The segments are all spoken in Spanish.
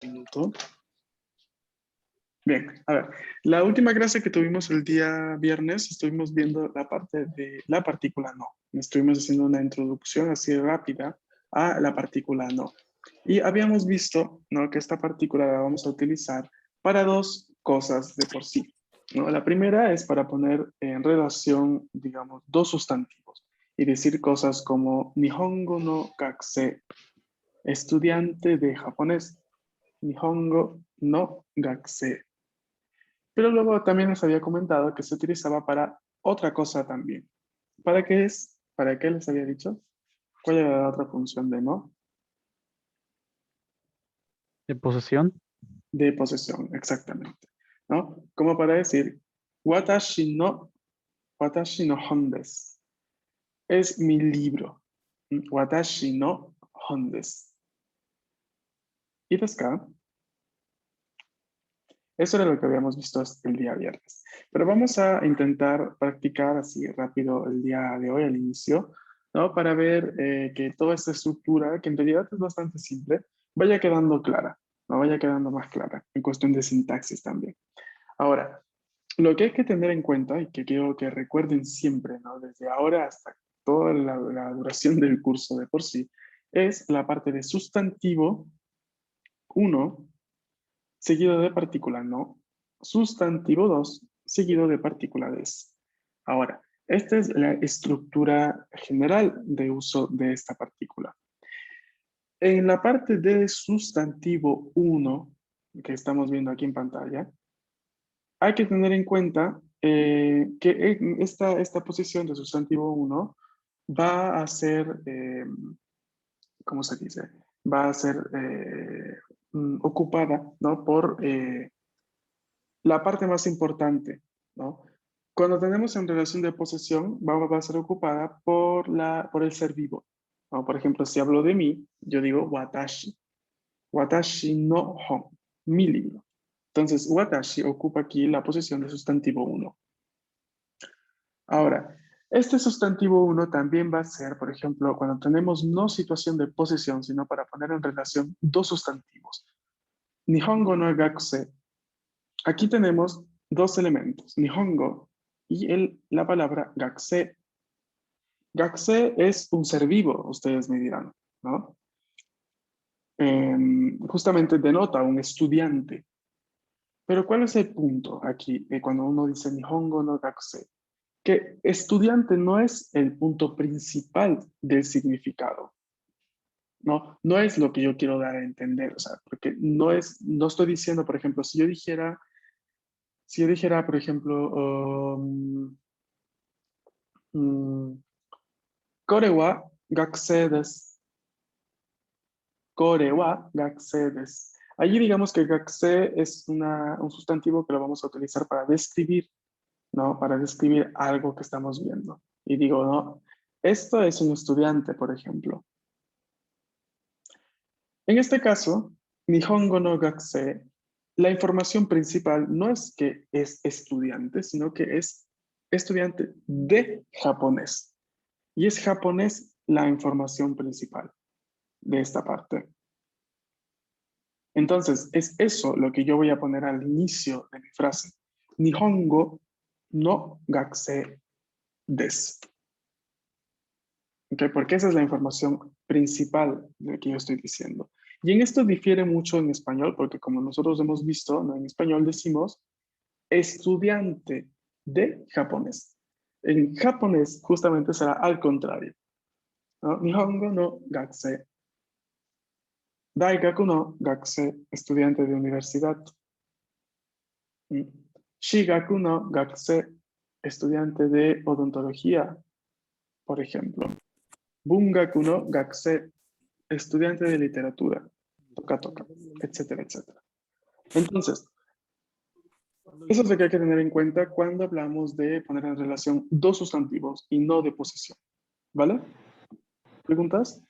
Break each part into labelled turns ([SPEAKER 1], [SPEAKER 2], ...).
[SPEAKER 1] Minuto. Bien, a ver, la última clase que tuvimos el día viernes, estuvimos viendo la parte de la partícula no. Estuvimos haciendo una introducción así rápida a la partícula no. Y habíamos visto, ¿no?, que esta partícula la vamos a utilizar para dos cosas de por sí, ¿no? La primera es para poner en relación, digamos, dos sustantivos y decir cosas como Nihongo no gakusei, estudiante de japonés. Nihongo no gakusei. Pero luego también les había comentado que se utilizaba para otra cosa también. ¿Para qué es? ¿Para qué les había dicho? ¿Cuál era la otra función de no?
[SPEAKER 2] ¿De posesión?
[SPEAKER 1] De posesión, exactamente. ¿No? Como para decir, watashi no hon desu. Es mi libro. Watashi no hon desu. ¿Y desu ka? Eso era lo que habíamos visto el día viernes. Pero vamos a intentar practicar así rápido el día de hoy, al inicio, ¿no? Para ver que toda esta estructura, que en realidad es bastante simple, vaya quedando clara, ¿no? Vaya quedando más clara, en cuestión de sintaxis también. Ahora, lo que hay que tener en cuenta, y que quiero que recuerden siempre, ¿no?, desde ahora hasta toda la duración del curso de por sí, es la parte de sustantivo uno seguido de partícula no, sustantivo 2, seguido de partícula des. Ahora, esta es la estructura general de uso de esta partícula. En la parte de sustantivo 1, que estamos viendo aquí en pantalla, hay que tener en cuenta que esta posición de sustantivo 1 va a ser, ¿cómo se dice? Va a ser ocupada, ¿no?, por la parte más importante, ¿no? Cuando tenemos en relación de posesión, va a ser ocupada por el ser vivo, ¿no? Por ejemplo, si hablo de mí, yo digo watashi. Watashi no hon, mi libro. Entonces, watashi ocupa aquí la posición de sustantivo 1. Ahora, este sustantivo 1 también va a ser, por ejemplo, cuando tenemos no situación de posesión, sino para poner en relación dos sustantivos. Nihongo no gakusei. Aquí tenemos dos elementos, Nihongo y la palabra gakusei. Gakusei es un ser vivo, ustedes me dirán, ¿no? Justamente denota un estudiante. Pero ¿cuál es el punto aquí cuando uno dice Nihongo no gakusei? Que estudiante no es el punto principal del significado, ¿no? No es lo que yo quiero dar a entender, o sea, porque no estoy diciendo, por ejemplo, si yo dijera, por ejemplo, mm, Kore wa gakusei desu. Kore wa gakusei desu. Allí digamos que gakusei es un sustantivo que lo vamos a utilizar para describir, ¿no? Para describir algo que estamos viendo. Y digo, no, esto es un estudiante, por ejemplo. En este caso, Nihongo no gakusei, la información principal no es que es estudiante, sino que es estudiante de japonés. Y es japonés la información principal de esta parte. Entonces, es eso lo que yo voy a poner al inicio de mi frase. Nihongo no gakusei desu. ¿Okay? Porque esa es la información principal de que yo estoy diciendo. Y en esto difiere mucho en español, porque como nosotros hemos visto, ¿no?, en español decimos estudiante de japonés. En japonés justamente será al contrario, ¿no? Nihongo no gakusei. Daigaku no gakusei, estudiante de universidad. Shigaku no gakusei, estudiante de odontología, por ejemplo. Bungaku no gakusei, estudiante de literatura. Toca, toca, etcétera, etcétera. Entonces, eso es lo que hay que tener en cuenta cuando hablamos de poner en relación dos sustantivos y no de posesión. ¿Vale? ¿Preguntas?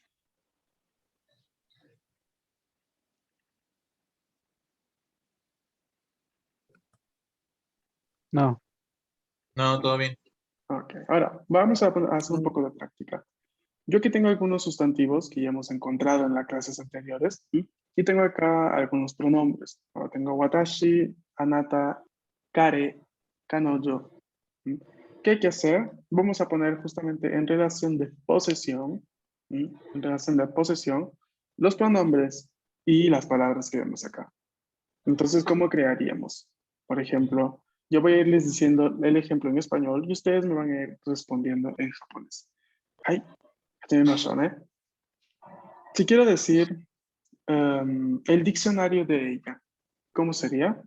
[SPEAKER 2] No.
[SPEAKER 3] No, todo bien.
[SPEAKER 1] Ok, ahora vamos a hacer un poco de práctica. Yo aquí tengo algunos sustantivos que ya hemos encontrado en las clases anteriores. Y tengo acá algunos pronombres. Ahora tengo watashi, anata, kare, kanojo. ¿Mm? ¿Qué hay que hacer? Vamos a poner justamente en relación de posesión, en relación de posesión, los pronombres y las palabras que vemos acá. Entonces, ¿cómo crearíamos? Por ejemplo, yo voy a irles diciendo el ejemplo en español y ustedes me van a ir respondiendo en japonés. Ay, ¿eh? Si quiero decir el diccionario de ella, ¿cómo sería?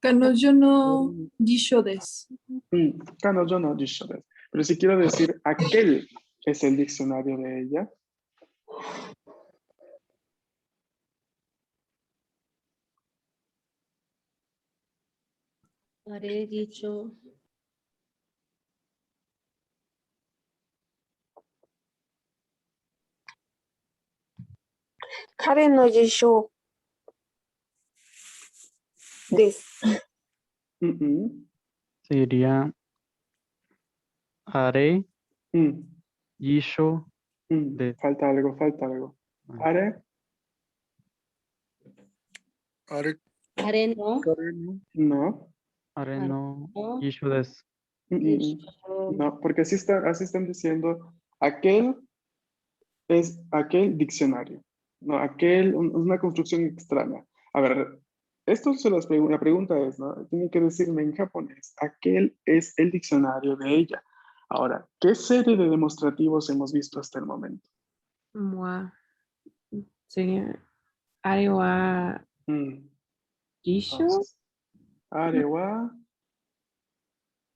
[SPEAKER 2] 彼女の辞書です。
[SPEAKER 1] Kanojo no jisho desu. Pero si quiero decir aquel es el diccionario de ella,
[SPEAKER 4] あれ、議長。
[SPEAKER 5] 彼の辞書です。
[SPEAKER 1] mm,
[SPEAKER 6] Sería Are
[SPEAKER 1] mm,
[SPEAKER 6] Yisho de.
[SPEAKER 1] falta algo, falta algo. Are,
[SPEAKER 7] あれ、
[SPEAKER 4] Are no.
[SPEAKER 7] 彼の
[SPEAKER 1] no.
[SPEAKER 6] Are
[SPEAKER 4] Are
[SPEAKER 6] no
[SPEAKER 4] no.
[SPEAKER 6] Yisho des.
[SPEAKER 1] No, porque así están diciendo, aquel es aquel diccionario. No, aquel, una construcción extraña. A ver, esto se la pregunta es, ¿no? Tiene que decirme en japonés, aquel es el diccionario de ella. Ahora, ¿qué serie de demostrativos hemos visto hasta el momento?
[SPEAKER 2] Moi. Sería. あれは
[SPEAKER 1] Mm,
[SPEAKER 2] 辞書
[SPEAKER 1] entonces, are wa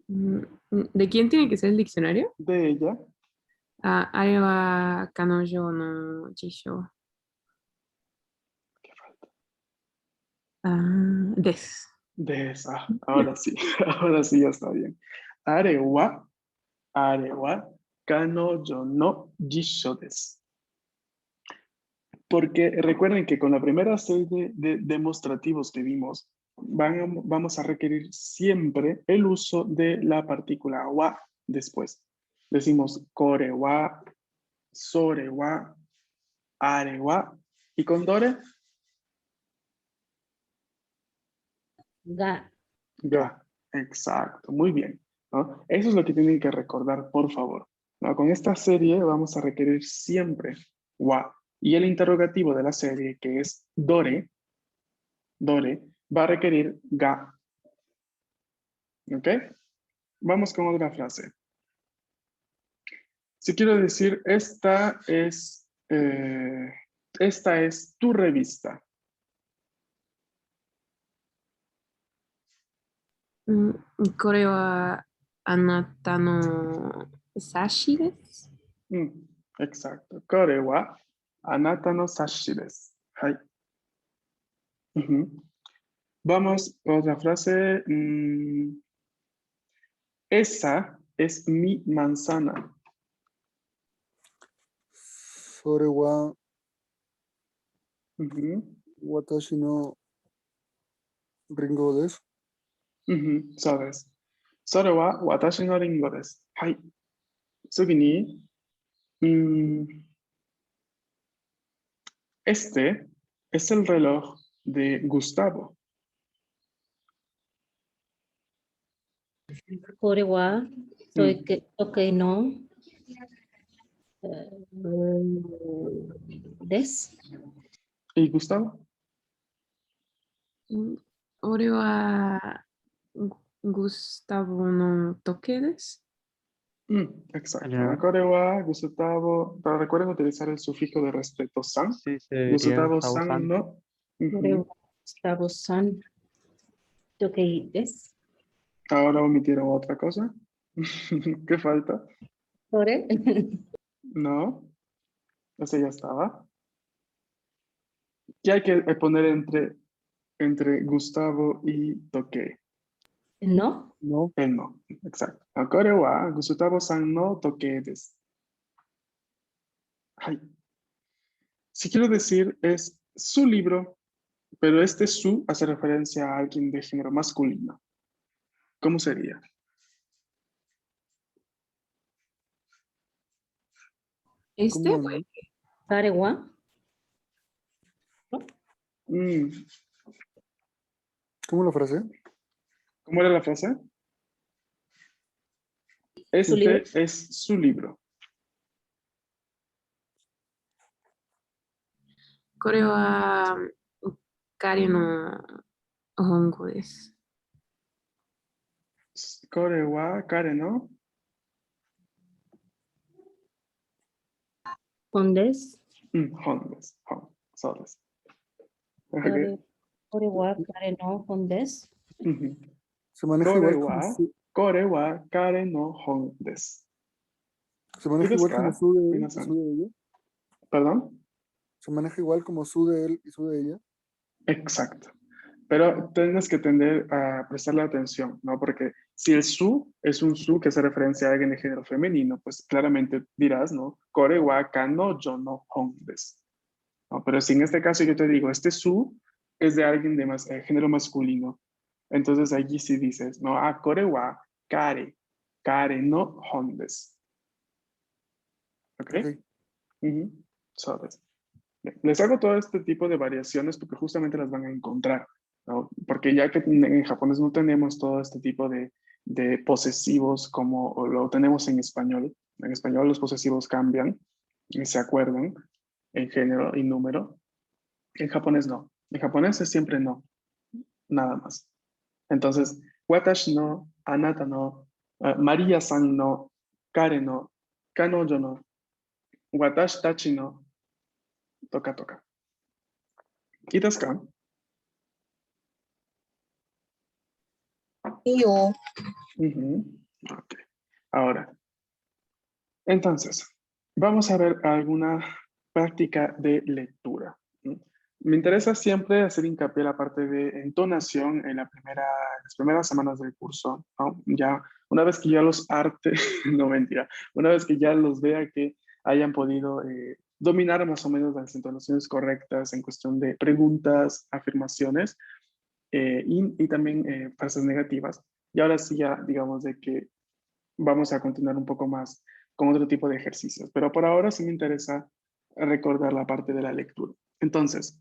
[SPEAKER 2] ¿De quién tiene que ser el diccionario?
[SPEAKER 1] de ella.
[SPEAKER 2] あれは彼女の辞書
[SPEAKER 1] ¿Qué falta?
[SPEAKER 2] です。
[SPEAKER 1] De esa. Ahora sí, ahora sí ya está bien. Are wa kanojo no jisho desu. Porque recuerden que con la primera serie de demostrativos que vimos, vamos a requerir siempre el uso de la partícula wa después. Decimos kore wa, sore wa, are wa. ¿Y con dore?
[SPEAKER 4] Ga.
[SPEAKER 1] Ga. Exacto, muy bien, ¿no? Eso es lo que tienen que recordar, por favor, ¿no? Con esta serie vamos a requerir siempre wa. Y el interrogativo de la serie, que es dore, va a requerir ga. ¿Ok? Vamos con otra frase. Si quiero decir, esta es tu revista.
[SPEAKER 2] これはあなたの冊子です。
[SPEAKER 1] Exacto. Kore wa anata no sashi desu. Hai. Ujú. Vamos a otra frase. Esa es mi manzana.
[SPEAKER 7] それは
[SPEAKER 1] Ujú.
[SPEAKER 7] 私のリンゴです。
[SPEAKER 1] ¿Sabes? Sore wa watashi no ringo desu. Hai. Tsugi ni, este es el reloj de Gustavo.
[SPEAKER 4] これは、時計の、です。
[SPEAKER 1] ¿Y Gustavo?
[SPEAKER 2] 俺はグスタボの時計です。
[SPEAKER 1] Exacto.
[SPEAKER 6] Ya.
[SPEAKER 1] Kore wa Gustavo. Pero recuerden utilizar el sufijo de respeto san.
[SPEAKER 6] Sí, sería
[SPEAKER 1] Gustavo san
[SPEAKER 6] Sao-san.
[SPEAKER 1] no.
[SPEAKER 4] これは、スタボさん。時計です。
[SPEAKER 1] Ahora omitieron otra cosa. ¿Qué falta?
[SPEAKER 4] これ
[SPEAKER 1] No. Ese ya estaba. ¿Qué hay que poner entre Gustavo y Toque?
[SPEAKER 4] no.
[SPEAKER 7] No,
[SPEAKER 1] El no. Exacto. Kore wa Gustavo san no toque desu. Ay. Si quiero decir es su libro, pero este su hace referencia a alguien de género masculino. ¿Cómo sería?
[SPEAKER 2] Este,
[SPEAKER 7] ¿cómo no?
[SPEAKER 4] 彼は
[SPEAKER 1] Mm,
[SPEAKER 7] ¿Cómo la frase?
[SPEAKER 1] ¿Cómo era la frase?
[SPEAKER 4] ¿Su libro?
[SPEAKER 1] Este es su libro.
[SPEAKER 2] これは彼の本語です。
[SPEAKER 1] Kore wa kare no
[SPEAKER 4] ¿Hondes?
[SPEAKER 1] hon desu. Hon. So desu.
[SPEAKER 4] Kore,
[SPEAKER 1] Ok.
[SPEAKER 4] kore wa kare no hondes.
[SPEAKER 1] Ujú.
[SPEAKER 7] Se maneja
[SPEAKER 1] Kore
[SPEAKER 7] igual como
[SPEAKER 1] wa,
[SPEAKER 7] su,
[SPEAKER 1] kore wa kare no hon desu.
[SPEAKER 7] se maneja
[SPEAKER 1] ¿Qué
[SPEAKER 7] igual
[SPEAKER 1] desu
[SPEAKER 7] como
[SPEAKER 1] ka?
[SPEAKER 7] su de él y
[SPEAKER 1] Minasan.
[SPEAKER 7] su de ella.
[SPEAKER 1] ¿Perdón?
[SPEAKER 7] Se maneja igual como su de él y su de ella.
[SPEAKER 1] Exacto. Pero tienes que tender a prestarle atención, ¿no? Porque si el su es un su que hace referencia a alguien de género femenino, pues claramente dirás, ¿no? Kore wa kano yo no hon desu. ¿No? Pero si en este caso yo te digo, este su es de alguien de género masculino, entonces allí sí dices, ¿no? Ah, kore wa kare, kare no hon desu. ¿Ok?
[SPEAKER 7] Ok.
[SPEAKER 1] Ujú. So desu. Bien, les hago todo este tipo de variaciones porque justamente las van a encontrar, ¿no? Porque ya que en japonés no tenemos todo este tipo de posesivos como lo tenemos en español. En español los posesivos cambian y se acuerdan en género y número. En japonés no. En japonés es siempre no, nada más. Entonces, watashi no, anata no, María-san no, kare no, kanojo no, watashi tachi no, toca toca. ¿Y desu ka?
[SPEAKER 5] Yo.
[SPEAKER 1] Ujú. Ok. Ahora, entonces, vamos a ver alguna práctica de lectura. ¿Mm? Me interesa siempre hacer hincapié en la parte de entonación en las primeras semanas del curso, ¿no? Ya, una vez que ya los arte, no mentira, una vez que ya los vea que hayan podido dominar más o menos las entonaciones correctas en cuestión de preguntas, afirmaciones y también frases negativas. Y ahora sí ya, digamos, de que vamos a continuar un poco más con otro tipo de ejercicios. Pero por ahora sí me interesa recordar la parte de la lectura. Entonces,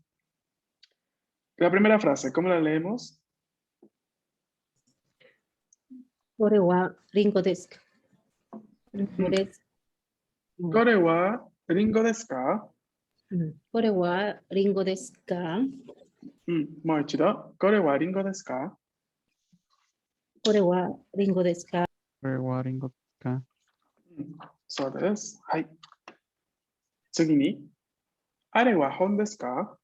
[SPEAKER 1] la primera frase, ¿cómo la leemos?
[SPEAKER 4] Kore wa ringo desu. Ringo desu.
[SPEAKER 1] Kore wa ringo desu ka?
[SPEAKER 4] Kore wa ringo desu ka?
[SPEAKER 1] Mo ichido. Kore wa ringo desu ka?
[SPEAKER 4] Kore wa ringo desu ka?
[SPEAKER 6] これはリンゴですか？
[SPEAKER 1] そうです。はい。次に、あれは本ですか？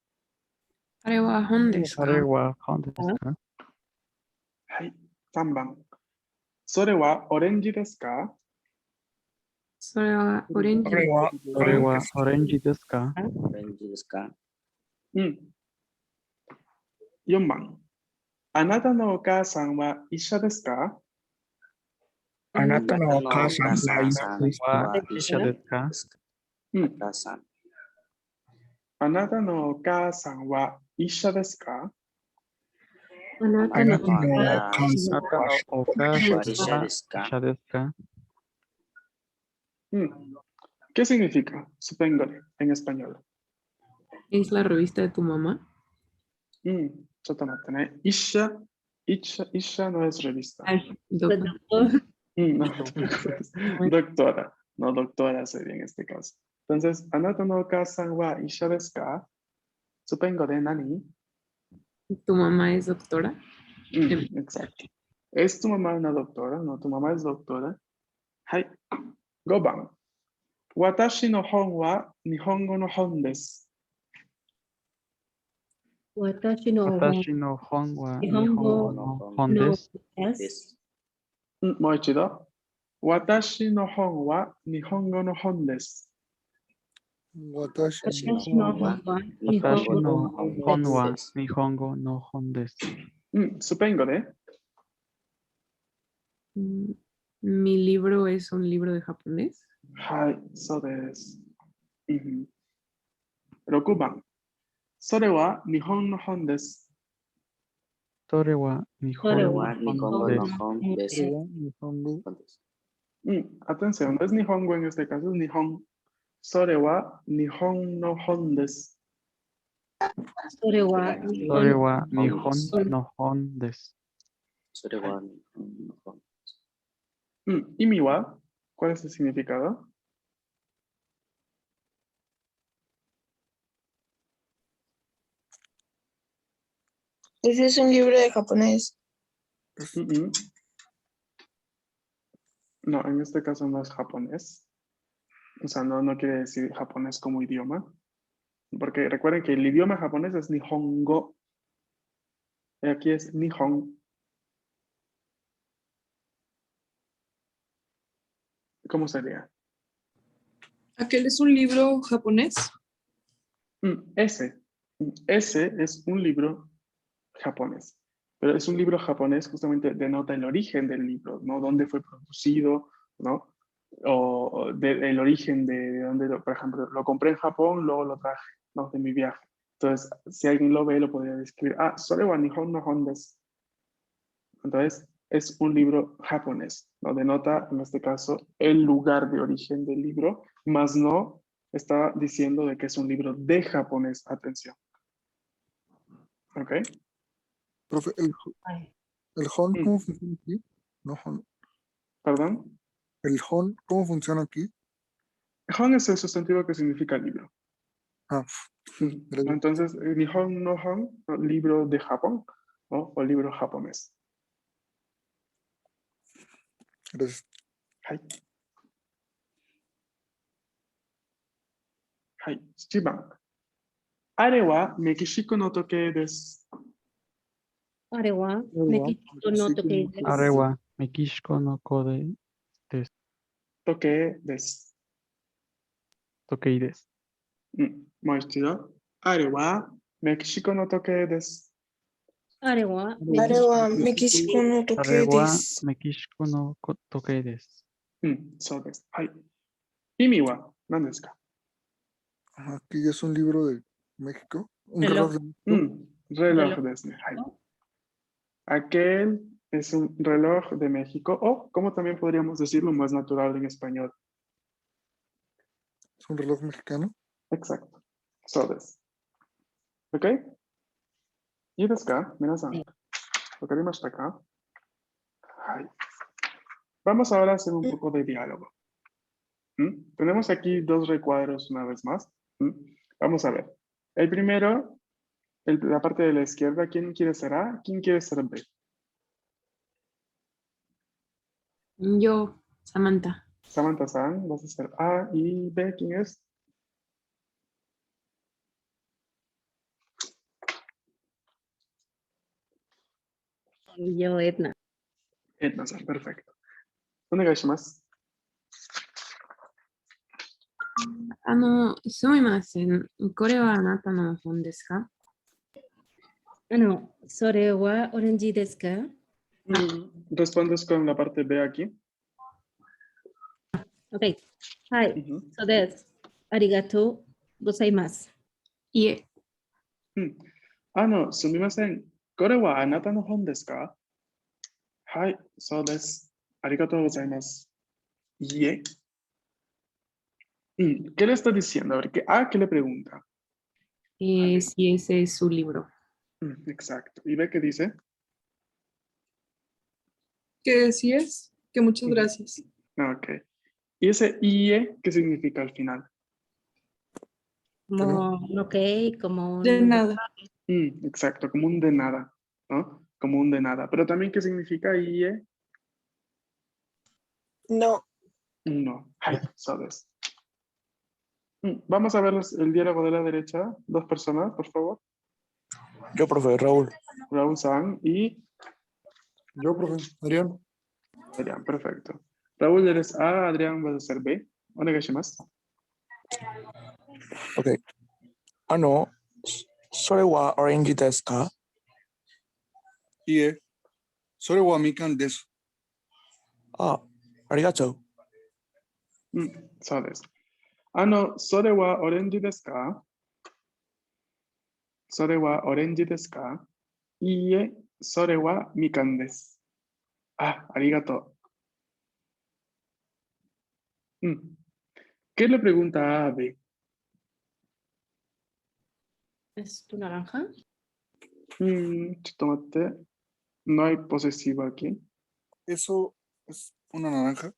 [SPEAKER 2] あれは本ですか？
[SPEAKER 6] あれは本ですか？
[SPEAKER 1] はい。3番。それはオレンジですか？
[SPEAKER 2] それはオレンジ
[SPEAKER 8] これは
[SPEAKER 6] これはオレンジですか？
[SPEAKER 8] オレンジですか？
[SPEAKER 1] 4番。あなたのお母さんは医者ですか？
[SPEAKER 8] あなたのお母さんは
[SPEAKER 6] は医者ですか？
[SPEAKER 1] うん。あなたのお母さんは医者ですか？
[SPEAKER 4] あなたの
[SPEAKER 8] あなたのお母さん
[SPEAKER 6] あなたのお母さんは
[SPEAKER 8] は医者ですか？
[SPEAKER 6] 医者ですか？
[SPEAKER 1] ¿Qué significa? Supongo en español.
[SPEAKER 2] es la revista de tu mamá.
[SPEAKER 1] ちょっと待ってね。Isha no es revista.
[SPEAKER 2] Ay,
[SPEAKER 4] Doctor.
[SPEAKER 1] No te preocupes. Doctora. No, doctora sería en este caso. Entonces, anata no okasan wa isha desu ka? Supongo de nani.
[SPEAKER 2] ¿Tu mamá es doctora?
[SPEAKER 1] Exacto. ¿Es tu mamá una doctora? No, tu mamá es doctora. Hai. 5番。私の本は日本語の本です。
[SPEAKER 4] 私の
[SPEAKER 6] 私の本は日本語の本
[SPEAKER 4] の
[SPEAKER 6] です。
[SPEAKER 4] です。
[SPEAKER 1] もう一度。私の本は日本語の本です。
[SPEAKER 7] 私
[SPEAKER 4] 私の本は日本
[SPEAKER 6] 私の
[SPEAKER 4] 語の
[SPEAKER 6] 本は日本語の本です。
[SPEAKER 1] Supongo de.
[SPEAKER 2] ¿Mi libro es un libro de japonés?
[SPEAKER 1] はい、そうです。6番。それは日本の本です。
[SPEAKER 6] それは日
[SPEAKER 4] それは
[SPEAKER 6] 本の本です。
[SPEAKER 8] 本です。
[SPEAKER 7] 日本語
[SPEAKER 1] Atención, no es Nihongo en este caso, es Nihon. それは日本の本です。
[SPEAKER 4] Sore wa
[SPEAKER 6] Sore wa nihon
[SPEAKER 8] Hondes.
[SPEAKER 6] no hon desu.
[SPEAKER 8] Sorewa Nihon.
[SPEAKER 1] Imiwa, ¿cuál es el significado?
[SPEAKER 5] Ese es un libro de japonés.
[SPEAKER 1] Mm. No, en este caso no es japonés. O sea, no quiere decir japonés como idioma. Porque recuerden que el idioma japonés es Nihongo. Y aquí es Nihon. ¿Cómo sería?
[SPEAKER 9] ¿Aquel es un libro japonés?
[SPEAKER 1] Ese es un libro japonés. Pero es un libro japonés, justamente denota el origen del libro, ¿no? Dónde fue producido, ¿no? El origen de dónde, por ejemplo, lo compré en Japón, luego lo traje, ¿no? De mi viaje. Entonces, si alguien lo ve, lo podría describir. Ah, Sore wa Nihon no hon desu. Entonces, es un libro japonés, ¿no? Denota, en este caso, el lugar de origen del libro, más no está diciendo de que es un libro de japonés. Atención. ¿Ok?
[SPEAKER 7] Profe, el hon,
[SPEAKER 1] Mm.
[SPEAKER 7] ¿cómo funciona aquí? No, hon.
[SPEAKER 1] ¿Perdón?
[SPEAKER 7] El hon, ¿cómo funciona aquí?
[SPEAKER 1] Hon es el sustantivo que significa libro.
[SPEAKER 7] Ah, gracias.
[SPEAKER 1] Entonces, Nihon no hon, ¿no? Libro de Japón, ¿no? O libro japonés.
[SPEAKER 7] Gracias.
[SPEAKER 1] Hai. Hai. 7番。あれはメキシコの時計です。
[SPEAKER 4] Are wa
[SPEAKER 7] Arewa,
[SPEAKER 4] Mexico no
[SPEAKER 7] Mexico
[SPEAKER 4] toquei
[SPEAKER 7] no
[SPEAKER 4] desu.
[SPEAKER 6] Are wa Mekishiko no kode
[SPEAKER 1] 時計です。
[SPEAKER 6] tokei desu.
[SPEAKER 1] もう一度。あれはメキシコの時計です。
[SPEAKER 4] Are wa
[SPEAKER 5] あれはメキシコの時
[SPEAKER 6] Are
[SPEAKER 5] 計で
[SPEAKER 6] wa
[SPEAKER 5] す。
[SPEAKER 6] Mekishiko no tokei desu.
[SPEAKER 1] そうです。はい。意味は何ですか？
[SPEAKER 7] Aquí es un libro de México. Un
[SPEAKER 4] Reloj.
[SPEAKER 7] reloj de México.
[SPEAKER 1] reloj ですね。はい。Aquel es un reloj de México, o como también podríamos decirlo más natural en español.
[SPEAKER 7] Es un reloj mexicano.
[SPEAKER 1] Exacto. Soです。¿Ok? いいですか？皆さん。わかりましたか？はい。Vamos ahora a hacer un poco de diálogo. Tenemos aquí dos recuadros una vez más. Vamos a ver. El primero, la parte de la izquierda, ¿quién quiere ser A? ¿Quién quiere ser B?
[SPEAKER 2] Yo, Samantha.
[SPEAKER 1] Samantha-san, vas a ser A y B, ¿quién es?
[SPEAKER 4] Yo, Edna.
[SPEAKER 1] Edna-san, perfecto. Onegaishimasu.
[SPEAKER 2] すみません。これはあなたの本ですか？Sore
[SPEAKER 4] wa orange desu ka?
[SPEAKER 1] Respondes con la parte B aquí.
[SPEAKER 4] Okay. Hai.
[SPEAKER 1] Ujú.
[SPEAKER 4] So desu. Arigatou gozaimasu.
[SPEAKER 2] いえ、
[SPEAKER 1] sumimasen. これはあなたの本ですか？はい、そうです。ありがとうございます。いえ。¿Qué le está diciendo? A ver, ¿qué le pregunta?
[SPEAKER 2] si ese es su libro.
[SPEAKER 1] Exacto. ¿Y B qué dice?
[SPEAKER 9] Que sí es, que muchas gracias.
[SPEAKER 1] Ok. ¿Y ese IE qué significa al final?
[SPEAKER 4] Como, ok, como
[SPEAKER 9] De nada.
[SPEAKER 1] Exacto, como un de nada, ¿no? Como un de nada. Pero también, ¿qué significa IE?
[SPEAKER 5] No.
[SPEAKER 1] No. Ay, sabes. Vamos a ver el diálogo de la derecha. Dos personas, por favor.
[SPEAKER 8] Yo, profe, Raúl.
[SPEAKER 1] Raúl San y
[SPEAKER 7] Yo, profe, Adrián.
[SPEAKER 1] Adrián, perfecto. Raúl eres A, Adrián vas a ser B. Onegaishimasu.
[SPEAKER 8] Ok. それはオレンジですか？
[SPEAKER 7] いえ、それはみかんです。
[SPEAKER 8] あ、ありがとう。
[SPEAKER 1] そうです。それはオレンジですか？それはオレンジですか？いいえ、それはみかんです。ありがとう。¿Qué le pregunta a B?
[SPEAKER 4] ¿Es tu naranja?
[SPEAKER 1] Tomate. No hay posesivo aquí.
[SPEAKER 7] ¿Eso es una naranja?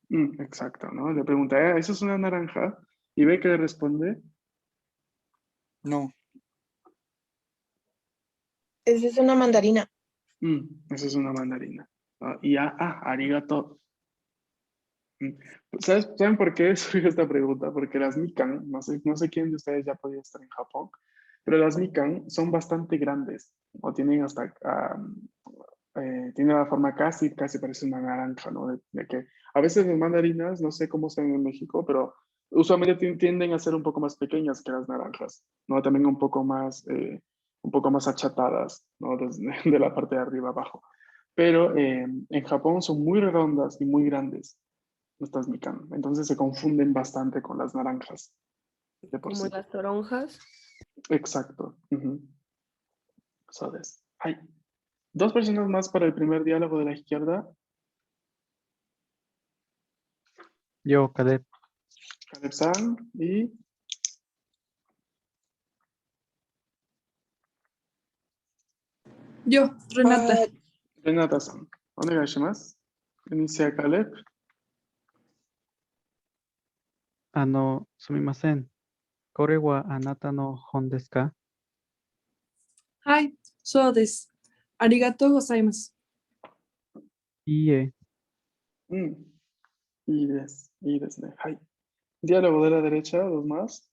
[SPEAKER 1] Exacto, ¿no? Le pregunta, ¿eso es una naranja? Y ve que le responde,
[SPEAKER 7] No.
[SPEAKER 5] Esa es una mandarina.
[SPEAKER 1] eso es una mandarina. Arigato. Mm, ¿Saben por qué surgió esta pregunta? Porque las mikan, no sé quién de ustedes ya podía estar en Japón, pero las mikan son bastante grandes, o tienen hasta, tiene la forma casi parece una naranja, ¿no? De que a veces las mandarinas, no sé cómo están en México, pero usualmente tienden a ser un poco más pequeñas que las naranjas, ¿no? También un poco más achatadas, ¿no? Desde, de la parte de arriba abajo. Pero en Japón son muy redondas y muy grandes estas mikan. Entonces se confunden bastante con las naranjas de por
[SPEAKER 2] Como
[SPEAKER 1] sí.
[SPEAKER 2] las toronjas.
[SPEAKER 1] Exacto. ¿Sabes? Hay dos personas más para el primer diálogo de la izquierda.
[SPEAKER 6] Yo, Caleb.
[SPEAKER 1] Caleb-san y
[SPEAKER 9] Yo, Renata.
[SPEAKER 1] Renata-san. Onegaishimasu. Inicia Caleb.
[SPEAKER 6] すみません。これはあなたの本ですか?
[SPEAKER 9] Hi, so des. Arigatou gozaimasu.
[SPEAKER 6] いいえ、
[SPEAKER 1] いいですね。はい。Diálogo de la derecha, dos más.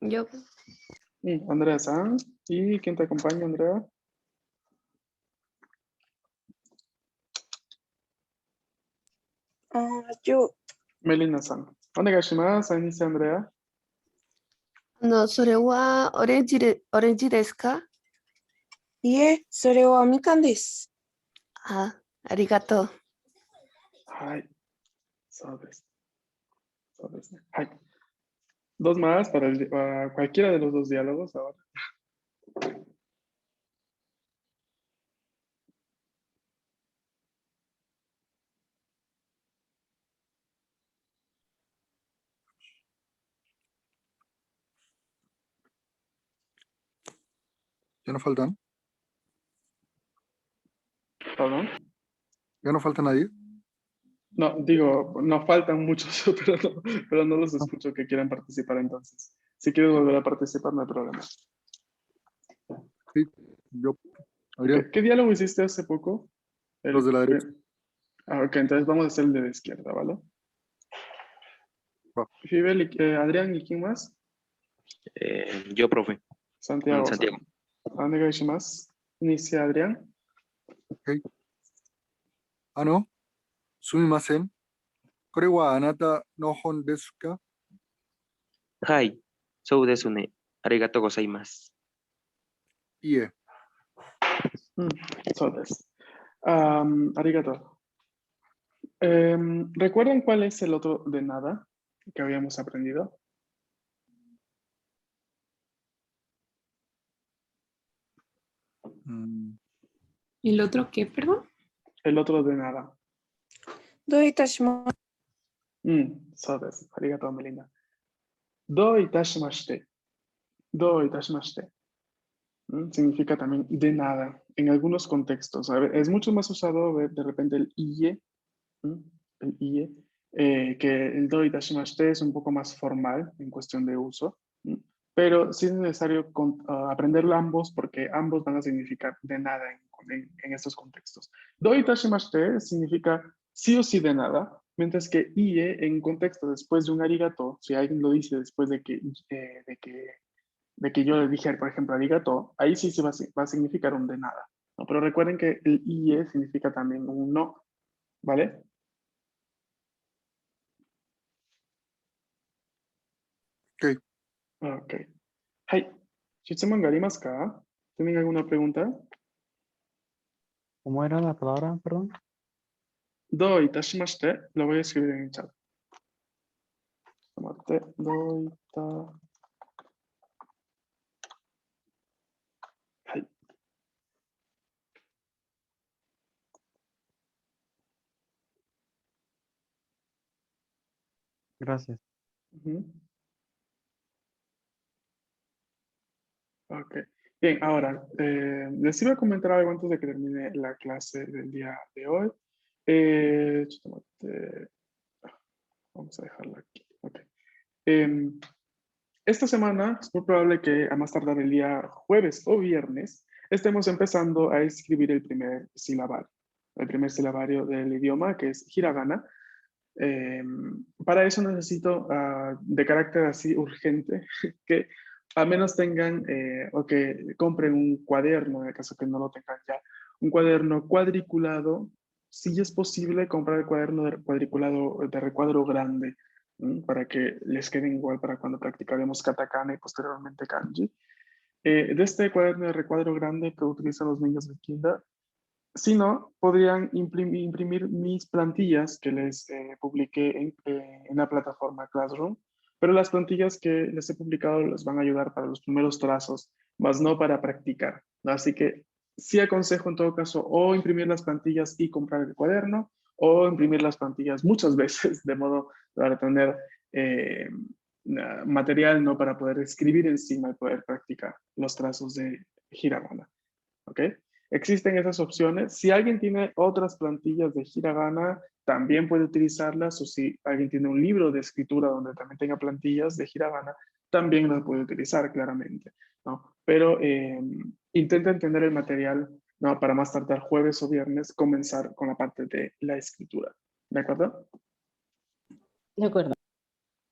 [SPEAKER 2] Yo.
[SPEAKER 1] Andrea-san. ¿Y quién te acompaña, Andrea?
[SPEAKER 5] Yo.
[SPEAKER 1] Melina-san. Onegaishimasu. Inicia Andrea.
[SPEAKER 2] それはオレンジですか?
[SPEAKER 5] いえ、それはみかんです。
[SPEAKER 2] ありがとう。
[SPEAKER 1] はい。そうです。そうですね。はい。Dos más para cualquiera de los dos diálogos ahora.
[SPEAKER 7] ¿Ya no faltan?
[SPEAKER 1] ¿Perdón?
[SPEAKER 7] ¿Ya no falta nadie?
[SPEAKER 1] No, digo, nos faltan muchos, pero no los escucho que quieran participar entonces. Si quieres volver a participar, no hay problema.
[SPEAKER 7] Sí, yo. Adrián,
[SPEAKER 1] ¿Qué diálogo hiciste hace poco?
[SPEAKER 7] los de la derecha.
[SPEAKER 1] Ok, entonces vamos a hacer el de la izquierda, ¿vale?
[SPEAKER 7] Va.
[SPEAKER 1] Fibel, Adrián, ¿y quién más?
[SPEAKER 10] Yo, profe.
[SPEAKER 1] Santiago.
[SPEAKER 10] Santiago.
[SPEAKER 1] Onegaishimasu. Inicia Adrián.
[SPEAKER 7] Ok. すみません。これはあなたの本ですか?
[SPEAKER 10] Hi,そうですね。ありがとうございます。
[SPEAKER 7] いいえ。
[SPEAKER 1] So des. Arigato. ¿Recuerdan cuál es el otro de nada que habíamos aprendido?
[SPEAKER 2] ¿Y el otro qué, perdón?
[SPEAKER 1] El otro de nada.
[SPEAKER 5] どういたしま
[SPEAKER 1] So des. Arigato, Melina. Do itashimashite. Do itashimashite. Significa también de nada en algunos contextos. A ver, es mucho más usado ver de repente el iye, el iye, que el do itashimashite es un poco más formal en cuestión de uso, pero sí es necesario aprender ambos porque ambos van a significar de nada en estos contextos. Do itashimashite significa sí o sí de nada, mientras que iye en contexto después de un arigato, si alguien lo dice después de que yo le dije, por ejemplo, arigato, ahí sí se va a significar un de nada, ¿no? Pero recuerden que el IE significa también un no, ¿vale?
[SPEAKER 7] Ok.
[SPEAKER 1] Ok. Hai. ¿Shitsuman ga arimasu ka? ¿Tienen alguna pregunta?
[SPEAKER 6] ¿Cómo era la palabra, perdón?
[SPEAKER 1] Do itashimashite, lo voy a escribir en el chat. Tomate, do ita. Hai.
[SPEAKER 6] Gracias.
[SPEAKER 1] Ujú. Ok. Bien, ahora, les iba a comentar algo antes de que termine la clase del día de hoy. Chutamate, vamos a dejarla aquí. Ok. Esta semana es muy probable que a más tardar el día jueves o viernes estemos empezando a escribir el primer silabario del idioma, que es hiragana. Para eso necesito, de carácter así urgente, que al menos tengan o que compren un cuaderno, en el caso que no lo tengan ya, un cuaderno cuadriculado. Si es posible, comprar el cuaderno cuadriculado de recuadro grande, para que les quede igual para cuando practicaremos katakana y posteriormente kanji. De este cuaderno de recuadro grande que utilizan los niños de kinder, si no, podrían imprimir mis plantillas que les publiqué en la plataforma Classroom, pero las plantillas que les he publicado les van a ayudar para los primeros trazos, más no para practicar, ¿no? Así que sí aconsejo en todo caso o imprimir las plantillas y comprar el cuaderno, o imprimir las plantillas muchas veces, de modo para tener eh, material, ¿no? Para poder escribir encima y poder practicar los trazos de hiragana. ¿Ok? Existen esas opciones. Si alguien tiene otras plantillas de hiragana, también puede utilizarlas, o si alguien tiene un libro de escritura donde también tenga plantillas de hiragana, también las puede utilizar claramente, ¿no? Pero intenta entender el material, ¿no? Para más tardar jueves o viernes comenzar con la parte de la escritura. ¿De acuerdo?
[SPEAKER 4] De acuerdo.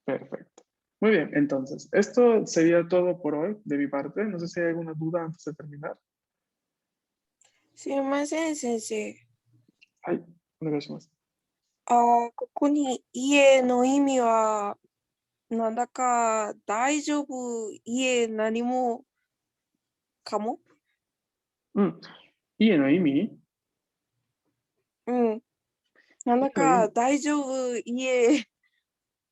[SPEAKER 1] Perfecto. Muy bien, entonces, esto sería todo por hoy de mi parte. No sé si hay alguna duda antes de terminar.
[SPEAKER 5] すいません、先生。
[SPEAKER 1] はい、お願いします。
[SPEAKER 5] ここに家の意味は、なんだか大丈夫、家何もかも。
[SPEAKER 1] 家の意味？
[SPEAKER 5] なんだか大丈夫、家、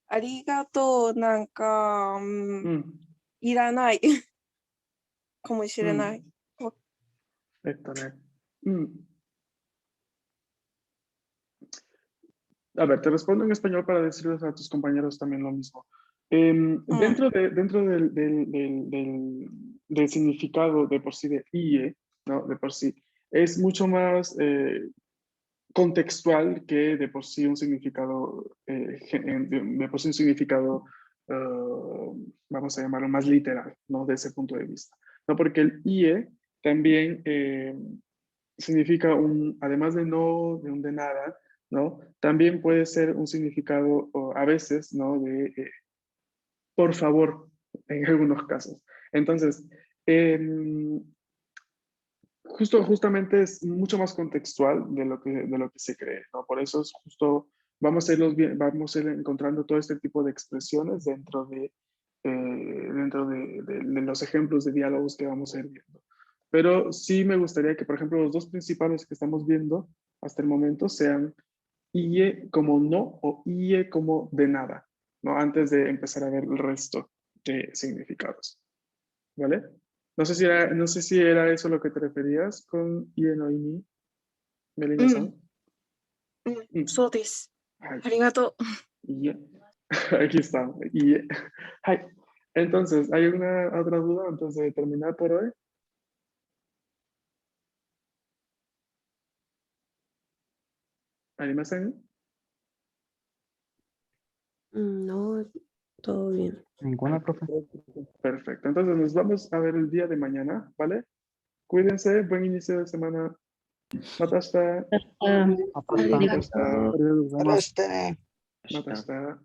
[SPEAKER 5] ありがとう、なんか、いらないかもしれない。
[SPEAKER 1] A ver, te respondo en español para decirles a tus compañeros también lo mismo. Dentro del significado de por sí de IE, ¿no? De por sí, es mucho más contextual que de por sí un significado, de por sí un significado, vamos a llamarlo más literal, ¿no? De ese punto de vista. ¿No? Porque el IE también significa además de no, de un de nada, ¿no? También puede ser un significado a veces, ¿no? De por favor, en algunos casos. Entonces, justamente es mucho más contextual de lo que se cree, ¿no? Por eso es justo, vamos a ir encontrando todo este tipo de expresiones dentro de los ejemplos de diálogos que vamos a ir viendo. Pero sí me gustaría que, por ejemplo, los dos principales que estamos viendo hasta el momento sean IE como no o IE como de nada, ¿no? Antes de empezar a ver el resto de significados, ¿vale? No sé si era eso lo que te referías con IE no INI, Melina-san.
[SPEAKER 5] そうです。
[SPEAKER 1] はい。
[SPEAKER 5] ありがとう。
[SPEAKER 1] IE. Aquí está, IE. はい。Entonces, ¿hay alguna otra duda antes de terminar por hoy? ¿Animasen?
[SPEAKER 2] No, todo bien.
[SPEAKER 6] ¿Ninguna, profe?
[SPEAKER 1] Perfecto. Entonces nos vamos a ver el día de mañana, ¿vale? Cuídense, buen inicio de semana. Matasta.
[SPEAKER 6] Matasta.
[SPEAKER 1] Matasta.
[SPEAKER 8] Matasta.
[SPEAKER 1] Matasta.